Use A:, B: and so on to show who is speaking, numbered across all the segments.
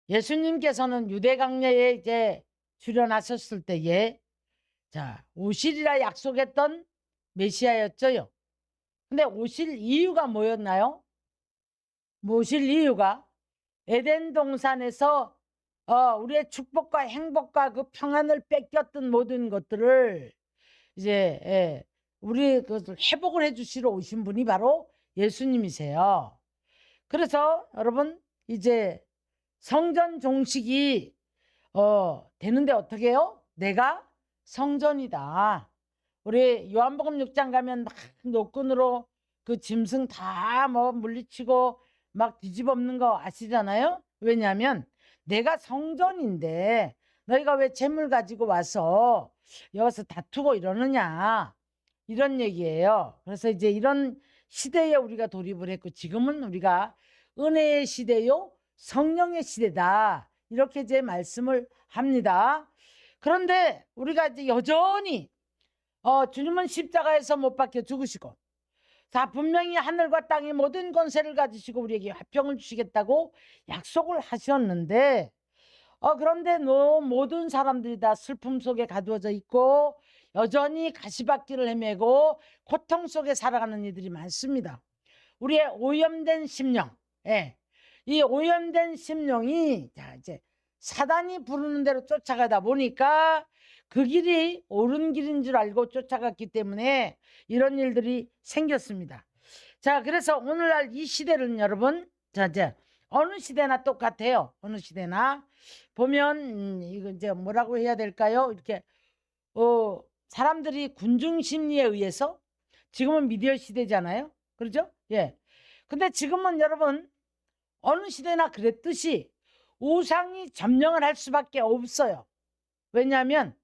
A: 예수님께서는 유대 광야에 이제 출현하셨을 때에 자, 오시리라 약속했던 메시아였죠요. 근데 오실 이유가 뭐였나요? 오실 이유가 에덴 동산에서 우리의 축복과 행복과 그 평안을 뺏겼던 모든 것들을 이제 우리 그것을 회복을 해주시러 오신 분이 바로 예수님이세요. 그래서 여러분 이제 성전 종식이 되는데 어떻게 해요? 내가 성전이다. 우리 요한복음 6장 가면 막 노끈으로 그 짐승 다 뭐 물리치고 막 뒤집어엎는 거 아시잖아요? 왜냐하면 내가 성전인데 너희가 왜 재물 가지고 와서 여기서 다투고 이러느냐 이런 얘기예요. 그래서 이제 이런 시대에 우리가 돌입을 했고 지금은 우리가 은혜의 시대요 성령의 시대다 이렇게 이제 말씀을 합니다. 그런데 우리가 이제 여전히 주님은 십자가에서 못 박혀 죽으시고 자 분명히 하늘과 땅의 모든 권세를 가지시고 우리에게 화평을 주시겠다고 약속을 하셨는데 그런데 모든 사람들이 다 슬픔 속에 가두어져 있고 여전히 가시밭길을 헤매고 고통 속에 살아가는 이들이 많습니다. 우리의 오염된 심령, 이 오염된 심령이 자 이제 사단이 부르는 대로 쫓아가다 보니까 그 길이 옳은 길인 줄 알고 쫓아갔기 때문에 이런 일들이 생겼습니다. 자, 그래서 오늘날 이 시대는 여러분, 자 이제 어느 시대나 똑같아요. 어느 시대나 보면 이거 이제 뭐라고 해야 될까요? 이렇게 사람들이 군중 심리에 의해서 지금은 미디어 시대잖아요. 그렇죠? 예. 근데 지금은 여러분 어느 시대나 그랬듯이 우상이 점령을 할 수밖에 없어요. 왜냐하면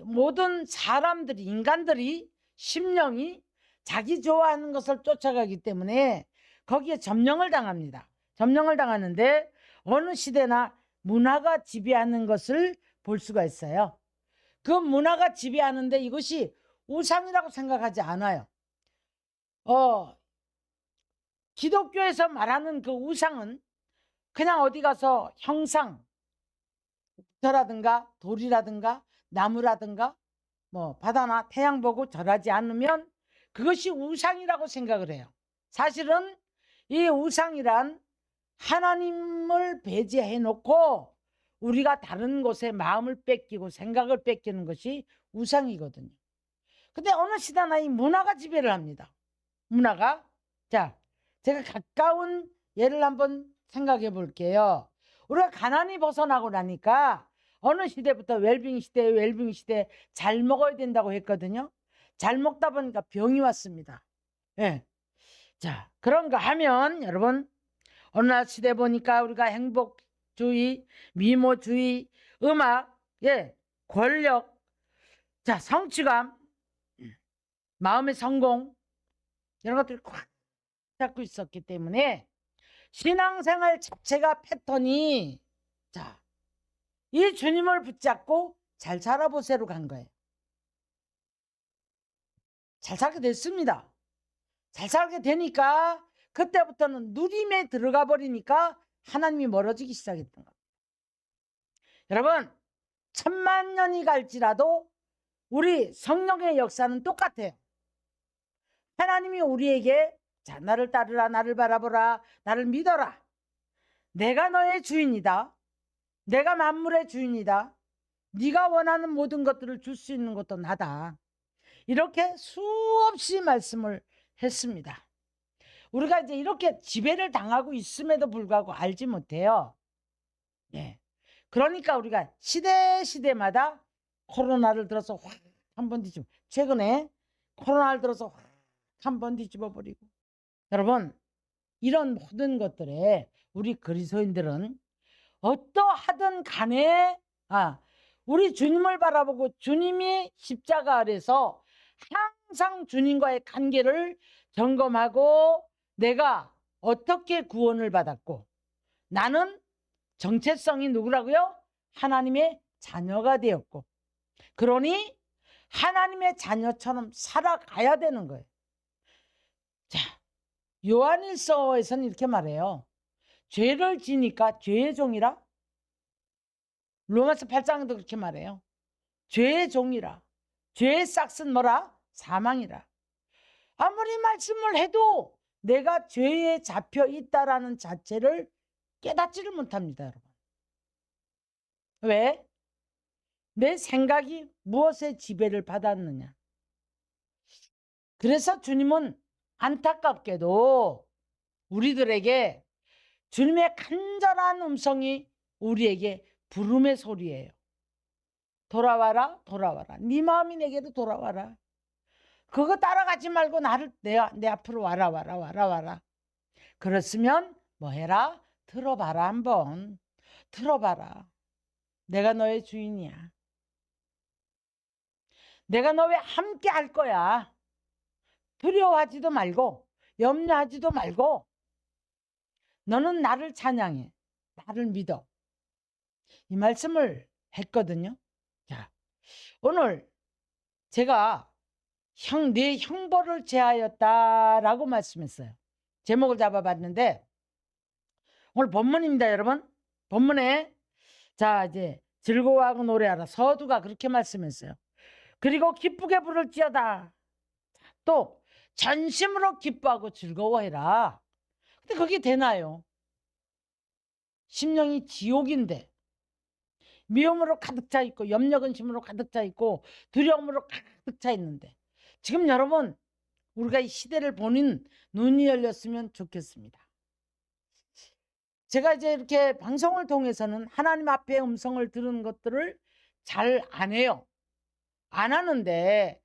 A: 모든 사람들이 인간들이 심령이 자기 좋아하는 것을 쫓아가기 때문에 거기에 점령을 당합니다. 점령을 당하는데 어느 시대나 문화가 지배하는 것을 볼 수가 있어요. 그 문화가 지배하는데 이것이 우상이라고 생각하지 않아요. 기독교에서 말하는 그 우상은 그냥 어디 가서 형상, 부터라든가 돌이라든가 나무라든가 뭐 바다나 태양 보고 절하지 않으면 그것이 우상이라고 생각을 해요. 사실은 이 우상이란 하나님을 배제해 놓고 우리가 다른 곳에 마음을 뺏기고 생각을 뺏기는 것이 우상이거든요. 근데 어느 시대나 이 문화가 지배를 합니다. 문화가. 자, 제가 가까운 예를 한번 생각해 볼게요. 우리가 가난이 벗어나고 나니까 어느 시대부터 웰빙 시대 잘 먹어야 된다고 했거든요. 잘 먹다 보니까 병이 왔습니다. 예. 자, 그런가 하면 여러분 어느 날 시대 보니까 우리가 행복주의, 미모주의, 음악, 권력, 자, 성취감, 마음의 성공 이런 것들이 꽉 잡고 있었기 때문에 신앙생활 자체가 패턴이 자, 이 주님을 붙잡고 잘 살아보세요로 간 거예요. 잘 살게 됐습니다. 잘 살게 되니까 그때부터는 누림에 들어가 버리니까 하나님이 멀어지기 시작했던 겁니다. 여러분 1000만 년이 갈지라도 우리 성령의 역사는 똑같아요. 하나님이 우리에게 자 나를 따르라 나를 바라보라 나를 믿어라 내가 너의 주인이다. 내가 만물의 주인이다. 네가 원하는 모든 것들을 줄 수 있는 것도 나다. 이렇게 수없이 말씀을 했습니다. 우리가 이제 이렇게 지배를 당하고 있음에도 불구하고 알지 못해요. 예. 그러니까 우리가 시대마다 코로나를 들어서 확 한번 뒤집어 최근에 코로나를 들어서 확 한번 뒤집어 버리고 여러분 이런 모든 것들에 우리 그리스도인들은 어떠하든 간에 우리 주님을 바라보고 주님이 십자가 아래서 항상 주님과의 관계를 점검하고 내가 어떻게 구원을 받았고 나는 정체성이 누구라고요? 하나님의 자녀가 되었고 그러니 하나님의 자녀처럼 살아가야 되는 거예요. 자, 요한일서에서는 이렇게 말해요. 죄를 지니까 죄의 종이라. 로마서 8장도 그렇게 말해요. 죄의 종이라. 죄의 싹은 뭐라? 사망이라. 아무리 말씀을 해도 내가 죄에 잡혀 있다라는 자체를 깨닫지를 못합니다, 여러분. 왜? 내 생각이 무엇에 지배를 받았느냐. 그래서 주님은 안타깝게도 우리들에게 주님의 간절한 음성이 우리에게 부름의 소리예요. 돌아와라, 돌아와라. 네 마음이 내게로 돌아와라. 그거 따라가지 말고 나를 내 앞으로 와라, 와라, 와라, 와라. 그렇으면 뭐 해라? 들어봐라, 한번. 들어봐라. 내가 너의 주인이야. 내가 너와 함께 할 거야. 두려워하지도 말고 염려하지도 말고 너는 나를 찬양해. 나를 믿어. 이 말씀을 했거든요. 자, 오늘 제가 내 형벌을 제하였다라고 말씀했어요. 제목을 잡아봤는데 오늘 본문입니다, 여러분. 본문에 자 이제 즐거워하고 노래하라. 서두가 그렇게 말씀했어요. 그리고 기쁘게 부를지어다. 또 전심으로 기뻐하고 즐거워해라. 근데 그게 되나요? 심령이 지옥인데 미움으로 가득 차 있고 염려 근심으로 가득 차 있고 두려움으로 가득 차 있는데 지금 여러분 우리가 이 시대를 보는 눈이 열렸으면 좋겠습니다. 제가 이제 이렇게 방송을 통해서는 하나님 앞에 음성을 들은 것들을 잘 안 해요. 안 하는데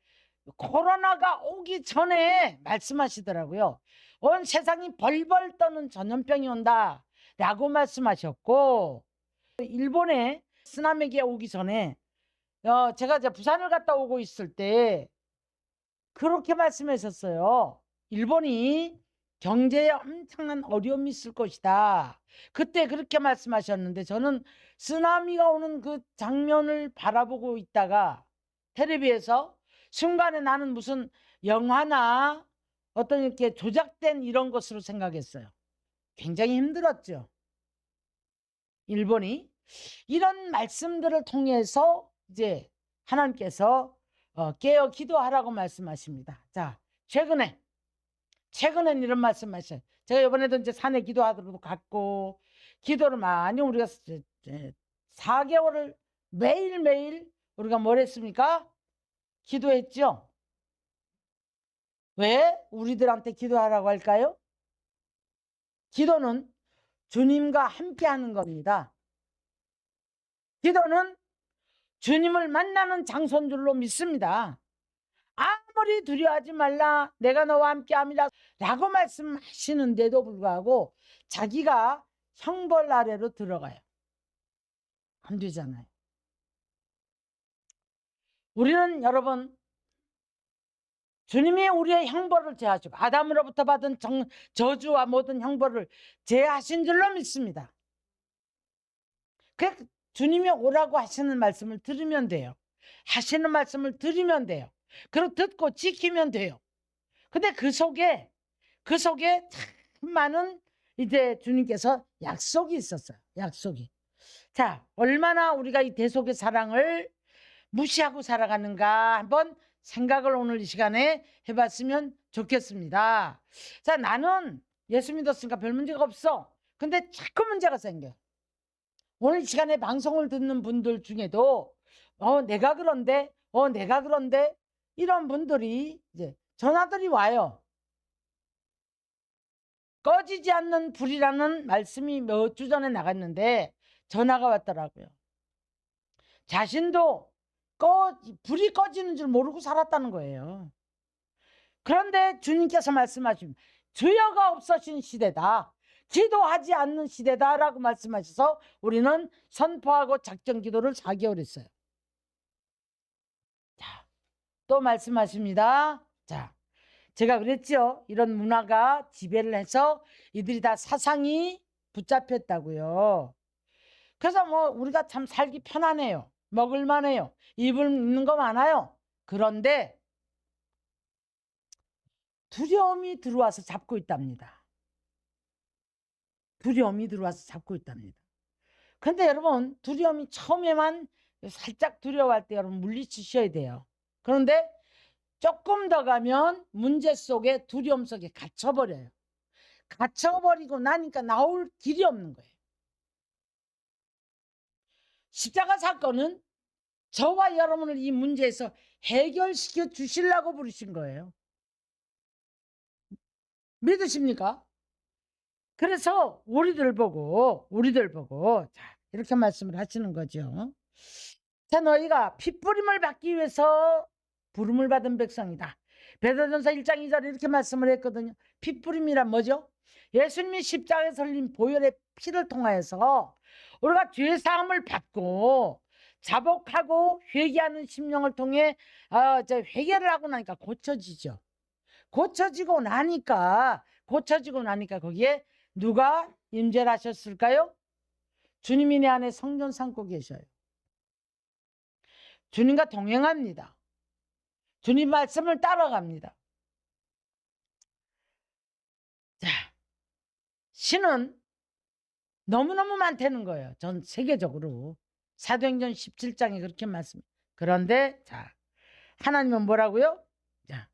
A: 코로나가 오기 전에 말씀하시더라고요. 온 세상이 벌벌 떠는 전염병이 온다 라고 말씀하셨고, 일본에 쓰나미가 오기 전에 제가 이제 부산을 갔다 오고 있을 때 그렇게 말씀하셨어요. 일본이 경제에 엄청난 어려움이 있을 것이다. 그때 그렇게 말씀하셨는데 저는 쓰나미가 오는 그 장면을 바라보고 있다가 텔레비에서 순간에 나는 무슨 영화나 어떤 이렇게 조작된 이런 것으로 생각했어요. 굉장히 힘들었죠. 일본이 이런 말씀들을 통해서 이제 하나님께서 깨어 기도하라고 말씀하십니다. 자, 최근엔 이런 말씀하셔요. 제가 이번에도 이제 산에 기도하도록 갔고 기도를 많이 우리가 4개월을 매일매일 우리가 뭘 했습니까? 기도했죠. 왜 우리들한테 기도하라고 할까요? 기도는 주님과 함께 하는 겁니다. 기도는 주님을 만나는 장소인 줄로 믿습니다. 아무리 두려워하지 말라 내가 너와 함께함이라 라고 말씀하시는데도 불구하고 자기가 형벌 아래로 들어가요. 안 되잖아요. 우리는 여러분 주님이 우리의 형벌을 제하시고 아담으로부터 받은 저주와 모든 형벌을 제하신 줄로 믿습니다. 그 주님이 오라고 하시는 말씀을 들으면 돼요. 하시는 말씀을 들으면 돼요. 그리고 듣고 지키면 돼요. 근데 그 속에 참 많은 이제 주님께서 약속이 있었어요. 약속이. 자, 얼마나 우리가 이 대속의 사랑을 무시하고 살아가는가 한번 생각을 오늘 이 시간에 해봤으면 좋겠습니다. 자, 나는 예수 믿었으니까 별 문제가 없어. 근데 자꾸 문제가 생겨. 오늘 이 시간에 방송을 듣는 분들 중에도 내가 그런데 이런 분들이 이제 전화들이 와요. 꺼지지 않는 불이라는 말씀이 몇 주 전에 나갔는데 전화가 왔더라고요. 자신도 불이 꺼지는 줄 모르고 살았다는 거예요. 그런데 주님께서 말씀하신 주여가 없어진 시대다. 기도하지 않는 시대다라고 말씀하셔서 우리는 선포하고 작전 기도를 4개월 했어요. 자, 또 말씀하십니다. 자, 제가 그랬죠. 이런 문화가 지배를 해서 이들이 다 사상이 붙잡혔다고요. 그래서 뭐 우리가 참 살기 편하네요. 먹을만해요. 입는 거 많아요. 그런데 두려움이 들어와서 잡고 있답니다. 두려움이 들어와서 잡고 있답니다. 근데 여러분, 두려움이 처음에만 살짝 두려워할 때 여러분 물리치셔야 돼요. 그런데 조금 더 가면 문제 속에, 두려움 속에 갇혀버려요. 갇혀버리고 나니까 나올 길이 없는 거예요. 십자가 사건은 저와 여러분을 이 문제에서 해결시켜 주시려고 부르신 거예요. 믿으십니까? 그래서 우리들 보고 자, 이렇게 말씀을 하시는 거죠. 자, 너희가 핏부림을 받기 위해서 부름을 받은 백성이다. 베드로전서 1장 2절에 이렇게 말씀을 했거든요. 핏부림이란 뭐죠? 예수님이 십자가에 설린 보혈의 피를 통하여서 우리가 죄사함을 받고 자복하고 회개하는 심령을 통해 회개를 하고 나니까 고쳐지죠. 고쳐지고 나니까 거기에 누가 임재를 하셨을까요? 주님이 내 안에 성전 삼고 계셔요. 주님과 동행합니다. 주님 말씀을 따라갑니다. 자, 신은 너무너무 많다는 거예요. 전 세계적으로. 사도행전 17장에 그렇게 말씀. 그런데 자, 하나님은 뭐라고요? 자,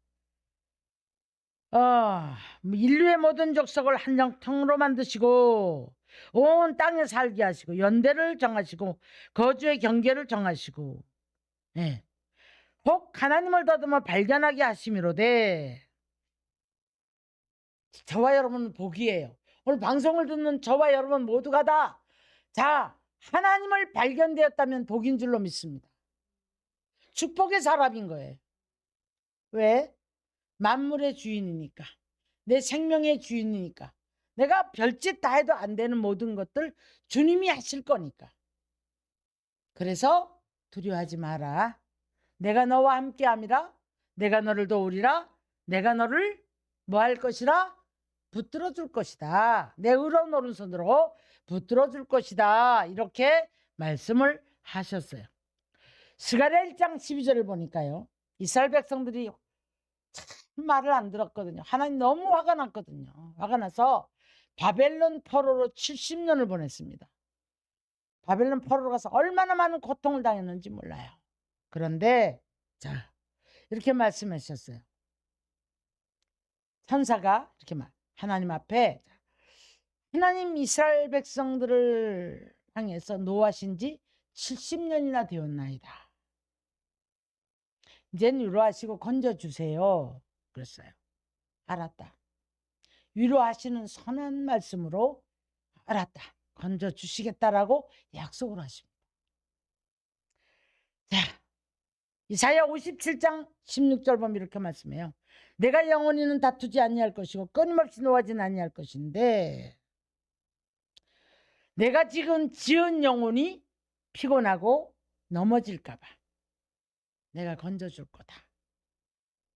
A: 인류의 모든 족속을 한 정통으로 만드시고 온 땅에 살게 하시고 연대를 정하시고 거주의 경계를 정하시고, 예. 혹 하나님을 더듬어 발견하게 하심이로되. 저와 여러분은 복이에요. 오늘 방송을 듣는 저와 여러분 모두가 다, 자, 하나님을 발견되었다면 복인 줄로 믿습니다. 축복의 사람인 거예요. 왜? 만물의 주인이니까. 내 생명의 주인이니까. 내가 별짓 다 해도 안 되는 모든 것들 주님이 하실 거니까. 그래서 두려워하지 마라. 내가 너와 함께함이라. 내가 너를 도우리라. 내가 너를 뭐 할 것이라? 붙들어 줄 것이다. 내 의로운 오른손으로 붙들어 줄 것이다. 이렇게 말씀을 하셨어요. 스가랴 1장 12절을 보니까요. 이스라엘 백성들이 참 말을 안 들었거든요. 하나님 너무 화가 났거든요. 화가 나서 바벨론 포로로 70년을 보냈습니다. 바벨론 포로로 가서 얼마나 많은 고통을 당했는지 몰라요. 그런데 자, 이렇게 말씀하셨어요. 천사가 이렇게 하나님 앞에, 하나님 이스라엘 백성들을 향해서 노하신 지 70년이나 되었나이다. 이젠 위로하시고 건져주세요. 그랬어요. 알았다. 위로하시는 선한 말씀으로 알았다. 건져주시겠다라고 약속을 하십니다. 자, 이사야 57장 16절 보면 이렇게 말씀해요. 내가 영원히는 다투지 아니할 것이고 끊임없이 노하지는 아니할 것인데 내가 지금 지은 영혼이 피곤하고 넘어질까 봐 내가 건져줄 거다.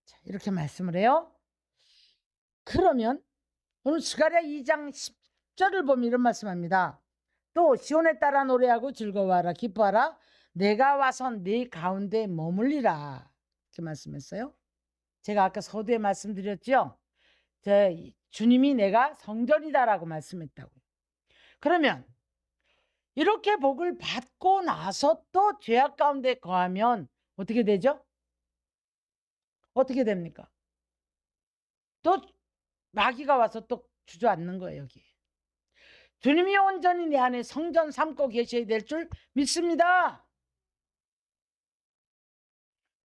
A: 자, 이렇게 말씀을 해요. 그러면 오늘 스가랴 2장 10절을 보면 이런 말씀합니다. 또 시온에 따라 노래하고 즐거워하라 기뻐하라 내가 와서 네 가운데 머물리라. 이렇게 말씀했어요. 제가 아까 서두에 말씀드렸죠. 주님이 내가 성전이다라고 말씀했다고요. 그러면 이렇게 복을 받고 나서 또 죄악 가운데 거하면 어떻게 되죠? 어떻게 됩니까? 또 마귀가 와서 또 주저앉는 거예요, 여기. 주님이 온전히 내 안에 성전 삼고 계셔야 될 줄 믿습니다.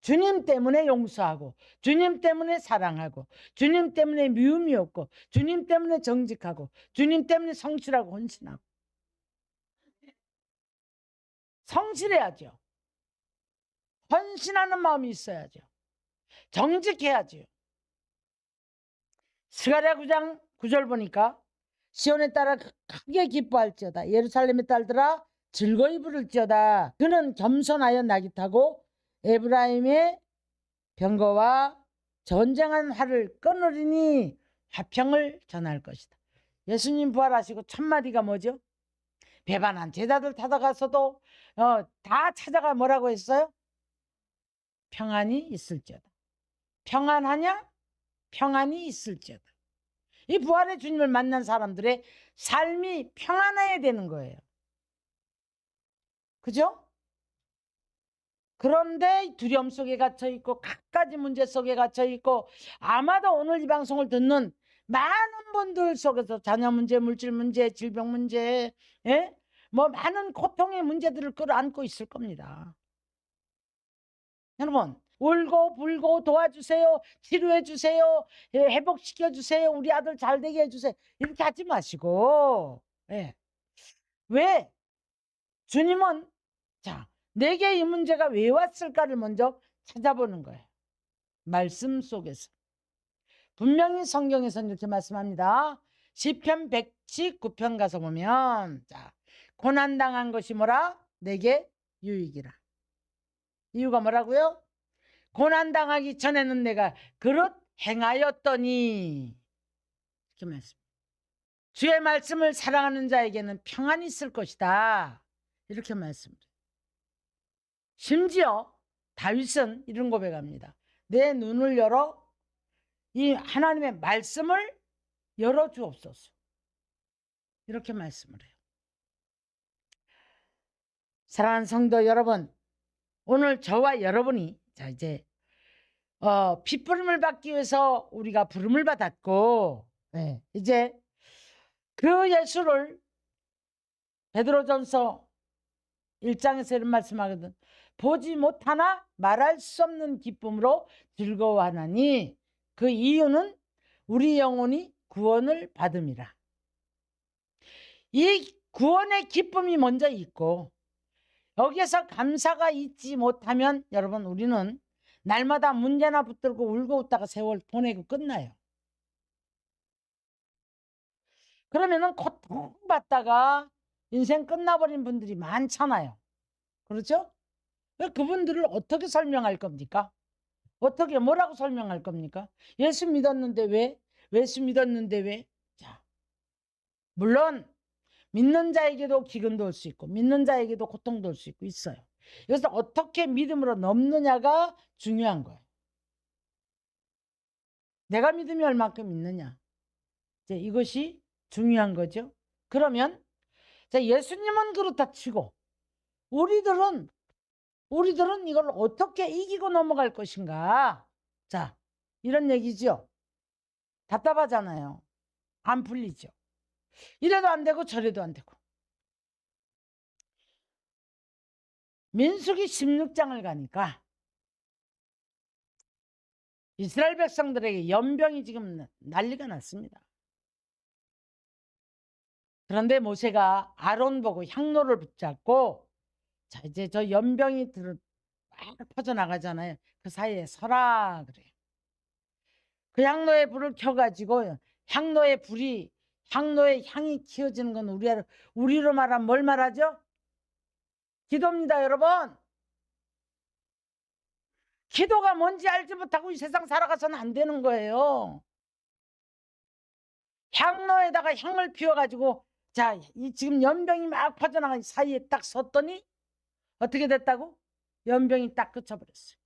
A: 주님 때문에 용서하고, 주님 때문에 사랑하고, 주님 때문에 미움이 없고, 주님 때문에 정직하고, 주님 때문에 성실하고 헌신하고. 성실해야죠. 헌신하는 마음이 있어야죠. 정직해야죠. 스가랴 9장 9절 보니까 시온에 따라 크게 기뻐할지어다. 예루살렘의 딸들아 즐거이 부를지어다. 그는 겸손하여 낙이 타고 에브라임의 병거와 전쟁한 활을 끊으리니 화평을 전할 것이다. 예수님 부활하시고 첫 마디가 뭐죠? 배반한 제자들 찾아가서도 다 찾아가 뭐라고 했어요? 평안이 있을지어다. 평안하냐? 평안이 있을지어다. 이 부활의 주님을 만난 사람들의 삶이 평안해야 되는 거예요. 그죠? 그런데 두려움 속에 갇혀 있고 갖가지 문제 속에 갇혀 있고 아마도 오늘 이 방송을 듣는 많은 분들 속에서 자녀 문제, 물질 문제, 질병 문제, 예? 뭐 많은 고통의 문제들을 끌어안고 있을 겁니다. 여러분, 울고 불고 도와주세요, 치료해 주세요, 회복시켜 주세요, 우리 아들 잘 되게 해주세요, 이렇게 하지 마시고, 예. 왜? 주님은 자, 내게 이 문제가 왜 왔을까를 먼저 찾아보는 거예요. 말씀 속에서. 분명히 성경에서는 이렇게 말씀합니다. 시편 119편 가서 보면 자, 고난당한 것이 뭐라? 내게 유익이라. 이유가 뭐라고요? 고난당하기 전에는 내가 그릇 행하였더니 이렇게 말씀. 주의 말씀을 사랑하는 자에게는 평안이 있을 것이다. 이렇게 말씀드려요. 심지어 다윗은 이런 고백합니다. 내 눈을 열어 이 하나님의 말씀을 열어주옵소서. 이렇게 말씀을 해요. 사랑하는 성도 여러분, 오늘 저와 여러분이 자 이제 핏부림을 받기 위해서 우리가 부름을 받았고, 네, 이제 그 예수를 베드로전서 1장에서 이런 말씀하거든. 보지 못하나 말할 수 없는 기쁨으로 즐거워하나니 그 이유는 우리 영혼이 구원을 받음이라. 이 구원의 기쁨이 먼저 있고 여기에서 감사가 있지 못하면 여러분 우리는 날마다 문제나 붙들고 울고 웃다가 세월 보내고 끝나요. 그러면은 고통받다가 인생 끝나버린 분들이 많잖아요. 그렇죠? 그분들을 어떻게 설명할 겁니까? 어떻게 뭐라고 설명할 겁니까? 예수 믿었는데 왜? 예수 믿었는데 왜? 자, 물론 믿는 자에게도 기근도 올 수 있고 믿는 자에게도 고통도 올 수 있고 있어요. 그래서 어떻게 믿음으로 넘느냐가 중요한 거예요. 내가 믿음이 얼만큼 있느냐. 이제 이것이 중요한 거죠. 그러면 자, 예수님은 그렇다 치고 우리들은 이걸 어떻게 이기고 넘어갈 것인가. 자, 이런 얘기죠. 답답하잖아요. 안 풀리죠. 이래도 안 되고 저래도 안 되고. 민수기 16장을 가니까 이스라엘 백성들에게 연병이 지금 난리가 났습니다. 그런데 모세가 아론 보고 향로를 붙잡고 자 이제 저 연병이 막 퍼져나가잖아요. 그 사이에 서라 그래요. 그 향로에 불을 켜가지고 향로의 향이 키워지는 건 우리로 말하면 뭘 말하죠? 기도입니다, 여러분. 기도가 뭔지 알지 못하고 이 세상 살아가서는 안 되는 거예요. 향로에다가 향을 피워가지고 자, 이 지금 연병이 막 퍼져나간 사이에 딱 섰더니 어떻게 됐다고? 연병이 딱 그쳐버렸어요.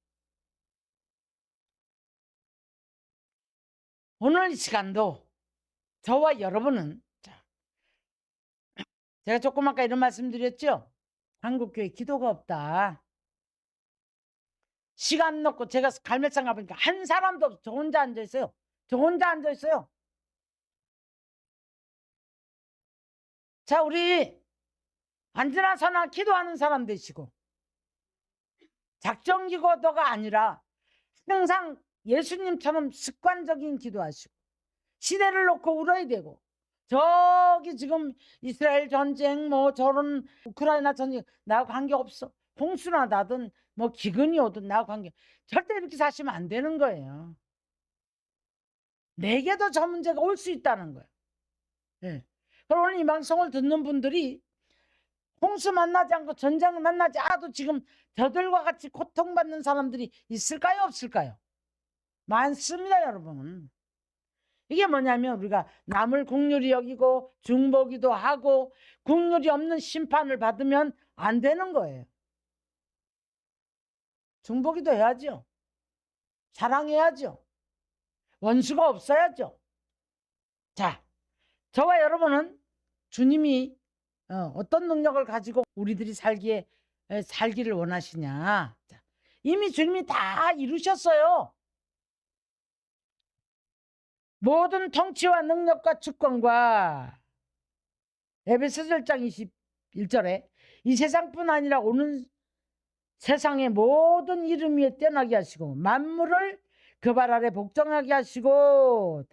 A: 오늘 이 시간도 저와 여러분은 자, 제가 조금 아까 이런 말씀 드렸죠? 한국교회 기도가 없다. 시간 넣고 제가 갈매장 가보니까 한 사람도 없어. 저 혼자 앉아있어요. 저 혼자 앉아있어요. 자, 우리 앉으나 서나 기도하는 사람 되시고 작정기도가 아니라 항상 예수님처럼 습관적인 기도하시고 시대를 놓고 울어야 되고 저기 지금 이스라엘 전쟁 뭐 저런 우크라이나 전쟁 나하고 관계없어. 홍수나 나든 뭐 기근이 오든 나하고 관계 절대 이렇게 사시면 안 되는 거예요. 내게도 저 문제가 올 수 있다는 거예요. 네. 그럼 오늘 이 방송을 듣는 분들이 홍수 만나지 않고 전쟁을 만나지 않아도 지금 저들과 같이 고통받는 사람들이 있을까요? 없을까요? 많습니다, 여러분. 이게 뭐냐면 우리가 남을 국률이 여기고 중보기도 하고 국률이 없는 심판을 받으면 안 되는 거예요. 중보기도 해야죠. 사랑해야죠. 원수가 없어야죠. 자, 저와 여러분은 주님이 어떤 능력을 가지고 우리들이 살기를 원하시냐. 자, 이미 주님이 다 이루셨어요. 모든 통치와 능력과 주권과 에베소서 1장 21절에 이 세상뿐 아니라 오는 세상의 모든 이름 위에 뛰어나게 하시고 만물을 그 발 아래 복종하게 하시고.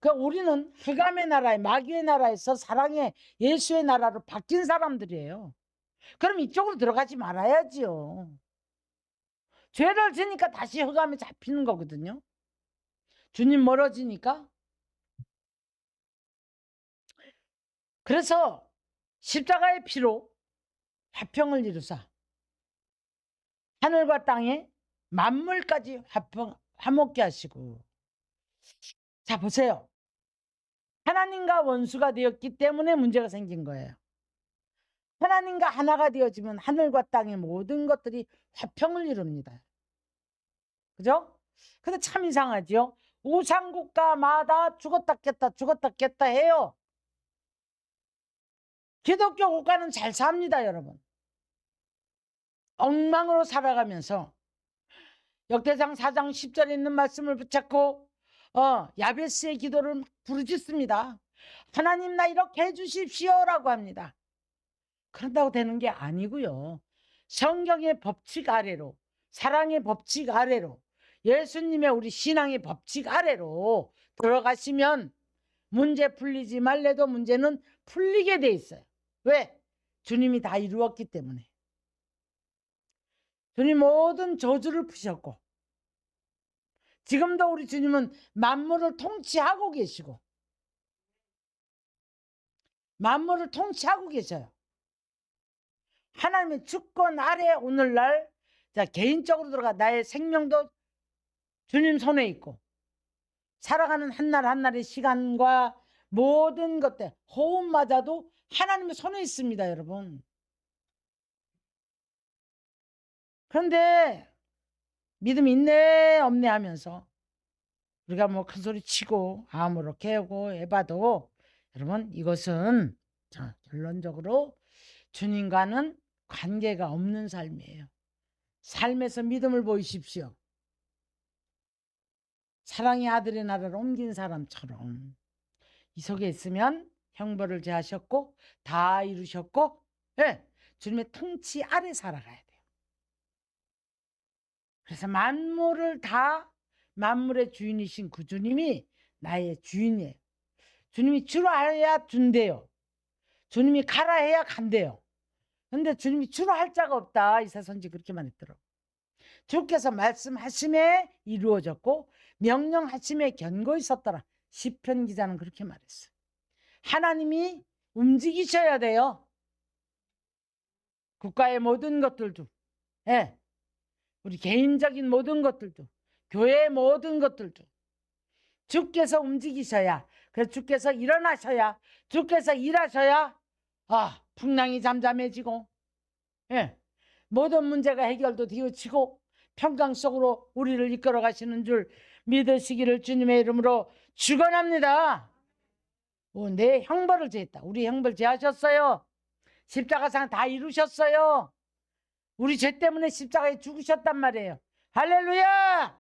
A: 그러니까 우리는 흑암의 나라에 마귀의 나라에서 사랑의 예수의 나라로 바뀐 사람들이에요. 그럼 이쪽으로 들어가지 말아야지요. 죄를 지니까 다시 흑암에 잡히는 거거든요. 주님 멀어지니까. 그래서 십자가의 피로 화평을 이루사 하늘과 땅에 만물까지 화목게 하시고. 자, 보세요. 하나님과 원수가 되었기 때문에 문제가 생긴 거예요. 하나님과 하나가 되어지면 하늘과 땅의 모든 것들이 화평을 이룹니다. 그죠? 근데 참 이상하지요. 우상국가마다 죽었다 깼다 해요. 기독교 국가는 잘 삽니다, 여러분. 엉망으로 살아가면서 역대상 4장 10절에 있는 말씀을 붙잡고 야베스의 기도를 부르짖습니다. 하나님 나 이렇게 해주십시오라고 합니다. 그런다고 되는 게 아니고요. 성경의 법칙 아래로, 사랑의 법칙 아래로, 예수님의 우리 신앙의 법칙 아래로 들어가시면 문제 풀리지 말래도 문제는 풀리게 돼 있어요. 왜? 주님이 다 이루었기 때문에. 주님 모든 저주를 푸셨고 지금도 우리 주님은 만물을 통치하고 계시고 만물을 통치하고 계셔요. 하나님의 주권 아래 오늘날 개인적으로 들어가 나의 생명도 주님 손에 있고 살아가는 한날 한날의 시간과 모든 것들 호흡마저도 하나님의 손에 있습니다, 여러분. 그런데 믿음이 있네 없네 하면서 우리가 뭐 큰 소리 치고 아무렇게 하고 해봐도 여러분 이것은 결론적으로 주님과는 관계가 없는 삶이에요. 삶에서 믿음을 보이십시오. 사랑의 아들의 나라를 옮긴 사람처럼 이 속에 있으면 형벌을 제하셨고 다 이루셨고 주님의 통치 아래 살아가야 돼요. 그래서 만물을 다 만물의 주인이신 그 주님이 나의 주인이에요. 주님이 주라 해야 준대요. 주님이 가라 해야 간대요. 근데 주님이 주라 할 자가 없다. 이사선지 그렇게 말했더라고. 주께서 말씀하심에 이루어졌고 명령하심에 견고히 섰더라. 시편 기자는 그렇게 말했어요. 하나님이 움직이셔야 돼요. 국가의 모든 것들도 우리 개인적인 모든 것들도 교회의 모든 것들도 주께서 움직이셔야, 그래서 주께서 일어나셔야, 주께서 일하셔야 풍랑이 잠잠해지고 모든 문제가 해결도 되어지고 평강 속으로 우리를 이끌어 가시는 줄 믿으시기를 주님의 이름으로 축원합니다. 내 형벌을 제했다. 우리 형벌 제하셨어요. 십자가상 다 이루셨어요. 우리 죄 때문에 십자가에 죽으셨단 말이에요. 할렐루야!